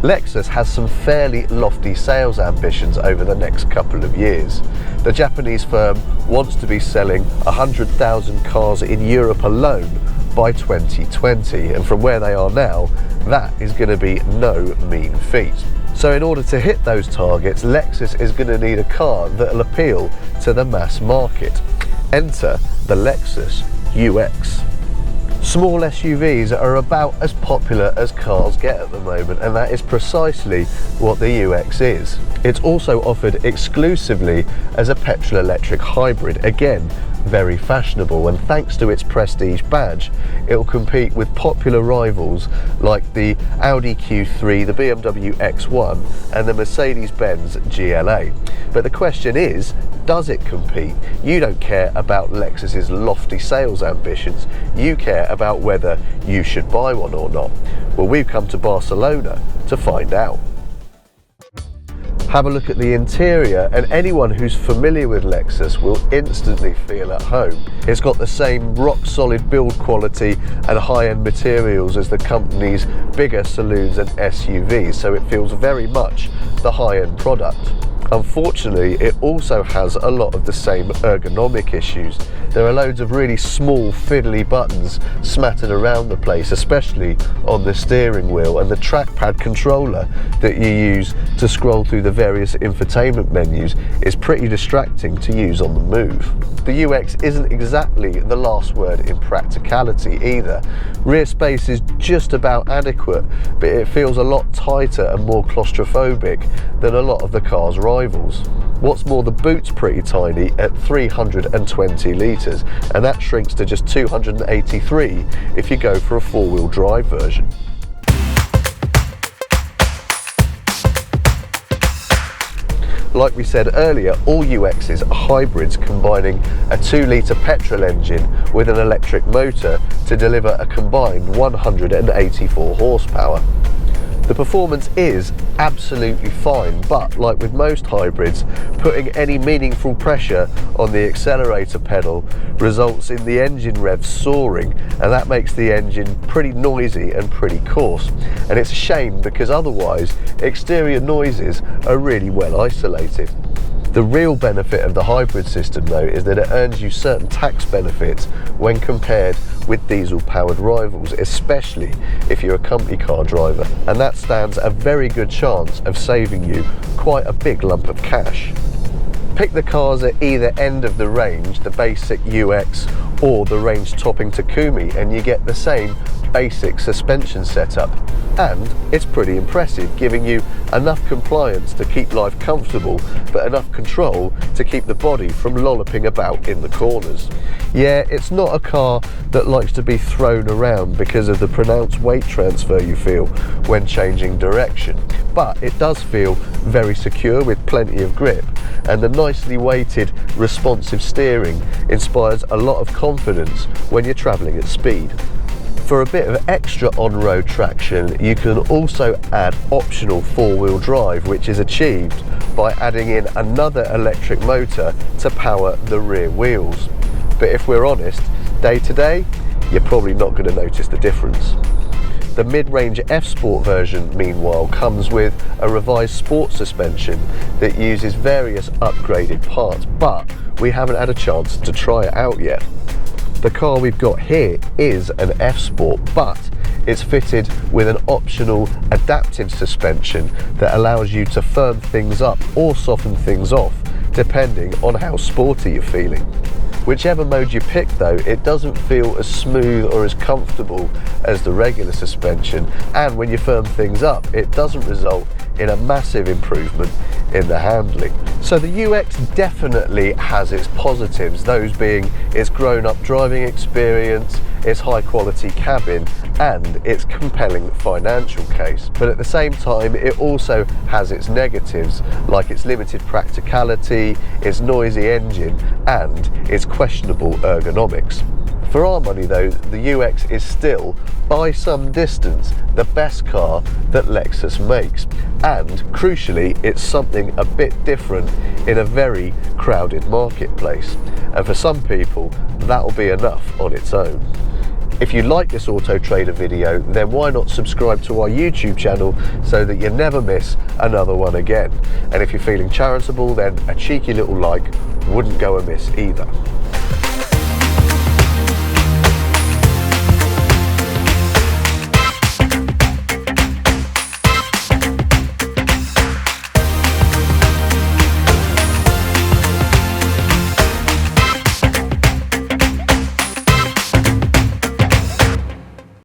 Lexus has some fairly lofty sales ambitions over the next couple of years. The Japanese firm wants to be selling 100,000 cars in Europe alone by 2020, and from where they are now, that is going to be no mean feat. So in order to hit those targets, Lexus is going to need a car that will appeal to the mass market. Enter the Lexus UX. Small SUVs are about as popular as cars get at the moment, and that is precisely what the UX is. It's also offered exclusively as a petrol-electric hybrid, again very fashionable, and thanks to its prestige badge, it will compete with popular rivals like the Audi Q3, the BMW X1 and the Mercedes-Benz GLA. But the question is, does it compete? You don't care about Lexus's lofty sales ambitions, you care about whether you should buy one or not. Well, we've come to Barcelona to find out. Have a look at the interior, and anyone who's familiar with Lexus will instantly feel at home. It's got the same rock-solid build quality and high-end materials as the company's bigger saloons and SUVs, so it feels very much the high-end product. Unfortunately, it also has a lot of the same ergonomic issues. There are loads of really small fiddly buttons smattered around the place, especially on the steering wheel, and the trackpad controller that you use to scroll through the various infotainment menus is pretty distracting to use on the move. The UX isn't exactly the last word in practicality either. Rear space is just about adequate, but it feels a lot tighter and more claustrophobic than a lot of the car's rivals. What's more, the boot's pretty tiny at 320 litres, and that shrinks to just 283 if you go for a four-wheel drive version. Like we said earlier, all UXs are hybrids combining a 2-litre petrol engine with an electric motor to deliver a combined 184 horsepower. The performance is absolutely fine, but like with most hybrids, putting any meaningful pressure on the accelerator pedal results in the engine revs soaring, and that makes the engine pretty noisy and pretty coarse. And it's a shame, because otherwise exterior noises are really well isolated. The real benefit of the hybrid system though is that it earns you certain tax benefits when compared with diesel-powered rivals, especially if you're a company car driver, and that stands a very good chance of saving you quite a big lump of cash. Pick the cars at either end of the range, the basic UX or the range-topping Takumi, and you get the same basic suspension setup, and it's pretty impressive, giving you enough compliance to keep life comfortable but enough control to keep the body from lolloping about in the corners. Yeah, it's not a car that likes to be thrown around because of the pronounced weight transfer you feel when changing direction, but it does feel very secure with plenty of grip, and the nicely weighted responsive steering inspires a lot of confidence when you're travelling at speed. For a bit of extra on-road traction, you can also add optional four-wheel drive, which is achieved by adding in another electric motor to power the rear wheels. But if we're honest, day to day, you're probably not going to notice the difference. The mid-range F-Sport version, meanwhile, comes with a revised sport suspension that uses various upgraded parts, but we haven't had a chance to try it out yet. The car we've got here is an F-Sport, but it's fitted with an optional adaptive suspension that allows you to firm things up or soften things off depending on how sporty you're feeling. Whichever mode you pick though, it doesn't feel as smooth or as comfortable as the regular suspension, and when you firm things up, it doesn't result in a massive improvement in the handling. So the UX definitely has its positives, those being its grown-up driving experience, its high-quality cabin, and its compelling financial case. But at the same time, it also has its negatives, like its limited practicality, its noisy engine, and its questionable ergonomics. For our money though, the UX is still, by some distance, the best car that Lexus makes, and crucially, it's something a bit different in a very crowded marketplace, and for some people that'll be enough on its own. If you like this Autotrader video, then why not subscribe to our YouTube channel so that you never miss another one again. And if you're feeling charitable, then a cheeky little like wouldn't go amiss either.